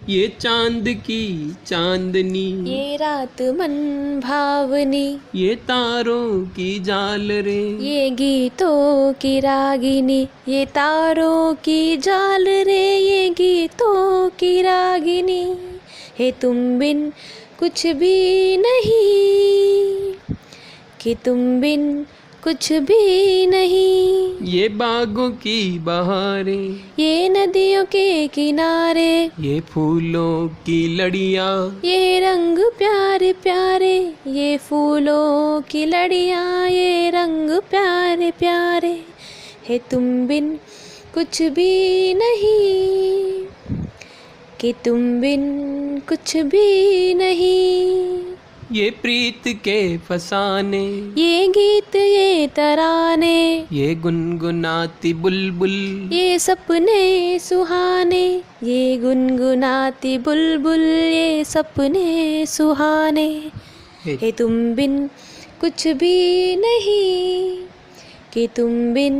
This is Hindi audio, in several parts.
ये चांद की चांदनी, ये रात मन भावनी, ये तारों की जाल रे, ये गीतों की रागिनी, ये तारों की जाल रे, ये गीतों की रागिनी। है तुम बिन कुछ भी नहीं, कि तुम बिन कुछ भी नहीं। ये बागों की बहारें, ये नदियों के किनारे, ये फूलों की लड़ियाँ, ये रंग प्यारे प्यारे, ये फूलों की लड़ियाँ, ये रंग प्यारे प्यारे। है तुम बिन कुछ भी नहीं, कि तुम बिन कुछ भी नहीं। ये प्रीत के फसाने, ये गीत ये तराने, ये गुनगुनाती बुलबुल, ये सपने सुहाने, ये गुनगुनाती बुलबुल, ये सपने सुहाने। है तुम बिन कुछ भी नहीं, कि तुम बिन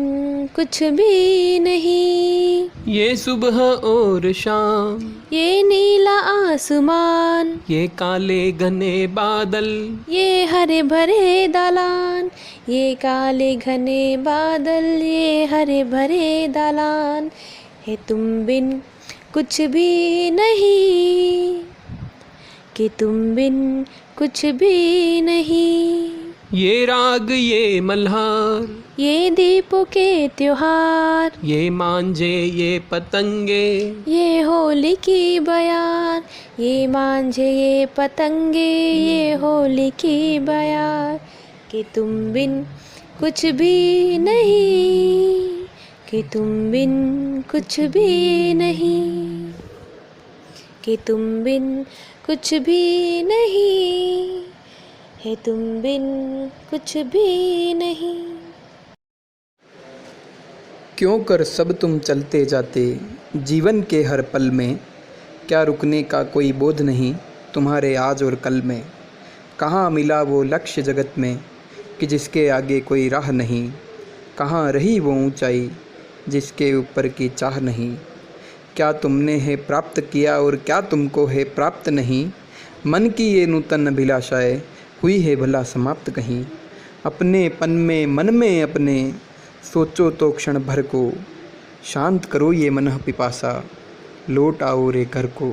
कुछ भी नहीं। ये सुबह और शाम, ये नीला आसमान, ये काले घने बादल, ये हरे भरे दालान, ये काले घने बादल, ये हरे भरे दालान। है तुम बिन कुछ भी नहीं, कि तुम बिन कुछ भी नहीं। ये राग ये मल्हार, ये दीपों के त्योहार, ये मांझे ये पतंगे, ये होली की बयार, ये मांझे ये पतंगे, ये होली की बयार। कि तुम बिन कुछ भी नहीं, कि तुम बिन कुछ भी नहीं, कि तुम बिन कुछ भी नहीं। है तुम बिन कुछ भी नहीं। क्यों कर सब तुम चलते जाते जीवन के हर पल में, क्या रुकने का कोई बोध नहीं तुम्हारे आज और कल में। कहाँ मिला वो लक्ष्य जगत में कि जिसके आगे कोई राह नहीं, कहाँ रही वो ऊंचाई जिसके ऊपर की चाह नहीं। क्या तुमने है प्राप्त किया और क्या तुमको है प्राप्त नहीं, मन की ये नूतन अभिलाषाएँ हुई है भला समाप्त कहीं। अपने पन में मन में अपने सोचो तो क्षण भर को, शांत करो ये मन पिपासा, लौट आओ रे घर को,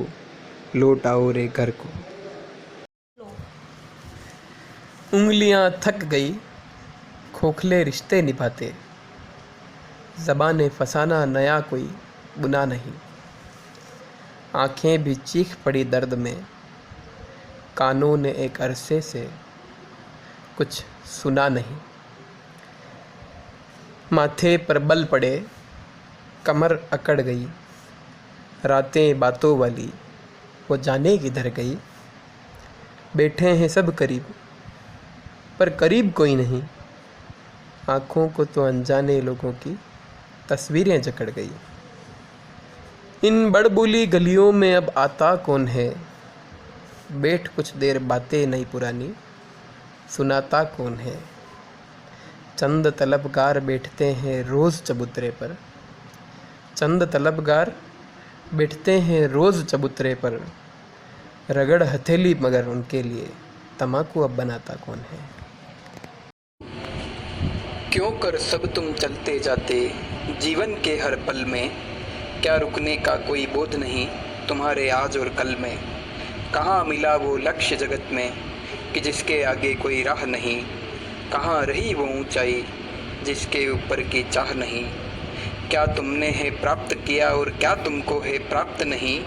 लौट आओ रे घर को। उंगलियां थक गई खोखले रिश्ते निभाते, ज़बानें फसाना नया कोई गुनाह नहीं। आंखें भी चीख पड़ी दर्द में, कानों ने एक अरसे से कुछ सुना नहीं। माथे पर बल पड़े कमर अकड़ गई, रातें बातों वाली वो जाने किधर गई। बैठे हैं सब करीब पर करीब कोई नहीं, आँखों को तो अनजाने लोगों की तस्वीरें जकड़ गई। इन बड़बोली गलियों में अब आता कौन है, बैठ कुछ देर बातें नई पुरानी सुनाता कौन है। चंद तलबगार बैठते हैं रोज़ चबूतरे पर, चंद तलबगार बैठते हैं रोज़ चबूतरे पर, रगड़ हथेली मगर उनके लिए तम्बाकू अब बनाता कौन है। क्यों कर सब तुम चलते जाते जीवन के हर पल में, क्या रुकने का कोई बोध नहीं तुम्हारे आज और कल में। कहाँ मिला वो लक्ष्य जगत में कि जिसके आगे कोई राह नहीं, कहाँ रही वो ऊंचाई जिसके ऊपर की चाह नहीं। क्या तुमने है प्राप्त किया और क्या तुमको है प्राप्त नहीं,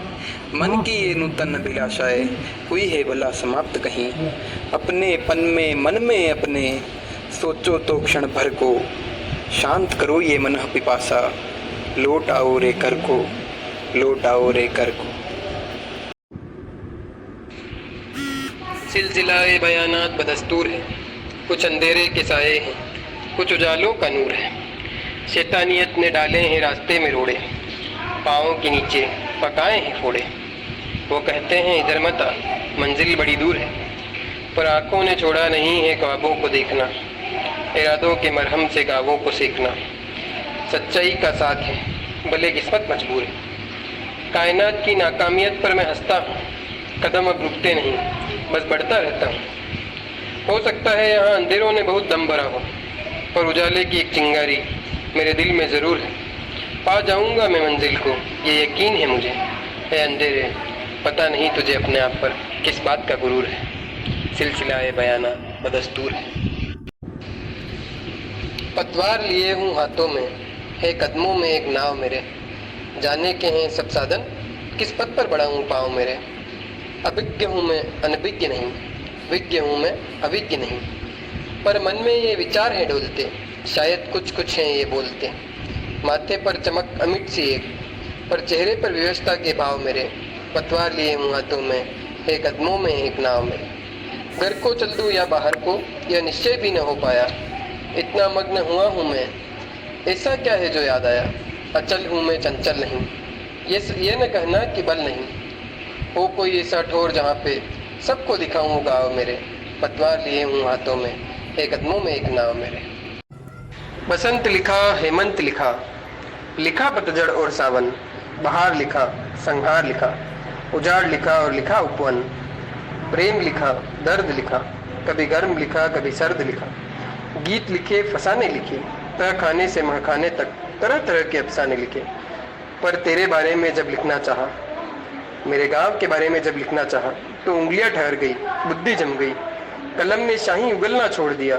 मन की ये नूतन अभिलाषाएँ हुई है भला समाप्त कहीं। अपने पन में मन में अपने सोचो तो क्षण भर को, शांत करो ये मन पिपासा, लौट आओ रे घर को, लौट आओ रे घर को। सिलसिला-ए बयानात बदस्तूर है, कुछ अंधेरे के साए हैं, कुछ उजालों का नूर है। शैतानियत ने डाले हैं रास्ते में रोड़े, पाँवों के नीचे पकाए हैं फोड़े। वो कहते हैं इधर मत आ, मंजिल बड़ी दूर है, पर आँखों ने छोड़ा नहीं है ख्वाबों को देखना, इरादों के मरहम से गावों को सेकना। सच्चाई का साथ है भले किस्मत मजबूर है, कायनात की नाकामियत पर मैं हंसता हूँ, कदम अब रुकते नहीं, बस बढ़ता रहता हूँ। हो सकता है यहाँ अंधेरों ने बहुत दम भरा हो, पर उजाले की एक चिंगारी मेरे दिल में ज़रूर है। पा जाऊँगा मैं मंजिल को, ये यकीन है मुझे। है अंधेरे, पता नहीं तुझे अपने आप पर किस बात का गुरूर है। सिलसिला बयाना बदस्तूर है। पतवार लिए हूँ हाथों में, है कदमों में एक नाव मेरे। जाने के हैं सब साधन, किस पथ पर बढ़ाऊँ पाँव मेरे। अभिज्ञ हूँ मैं अनभिज्ञ नहीं, विज्ञ हूँ मैं अविज्ञ नहीं। पर मन में ये विचार है डोलते, शायद कुछ कुछ हैं ये बोलते। माथे पर चमक अमिट सी एक, पर चेहरे पर व्यवस्था के भाव मेरे। पतवार लिए हूँ हाथों में, है कदमों में एक नाव मेरे। घर को चल दूँ या बाहर को, यह निश्चय भी न हो पाया। इतना मग्न हुआ हूँ मैं, ऐसा क्या है जो याद आया। अचल हूँ मैं चंचल नहीं, ये न कहना कि बल नहीं। हो कोई ऐसा ठोर जहाँ पे सबको दिखाऊँ गाँव मेरे। पतवार लिए हूँ हाथों में, एक कदमों में एक नाव मेरे। बसंत लिखा, हेमंत लिखा, लिखा पतझड़ और सावन। बहार लिखा, संहार लिखा, उजाड़ लिखा और लिखा उपवन। प्रेम लिखा, दर्द लिखा, कभी गर्म लिखा कभी सर्द लिखा। गीत लिखे, फसाने लिखे, तह खाने से महखाने तक तरह तरह के अफसाने लिखे। पर तेरे बारे में जब लिखना चाहा, मेरे गांव के बारे में जब लिखना चाहा, तो उंगलियां ठहर गई, बुद्धि जम गई, कलम ने शाही उगलना छोड़ दिया।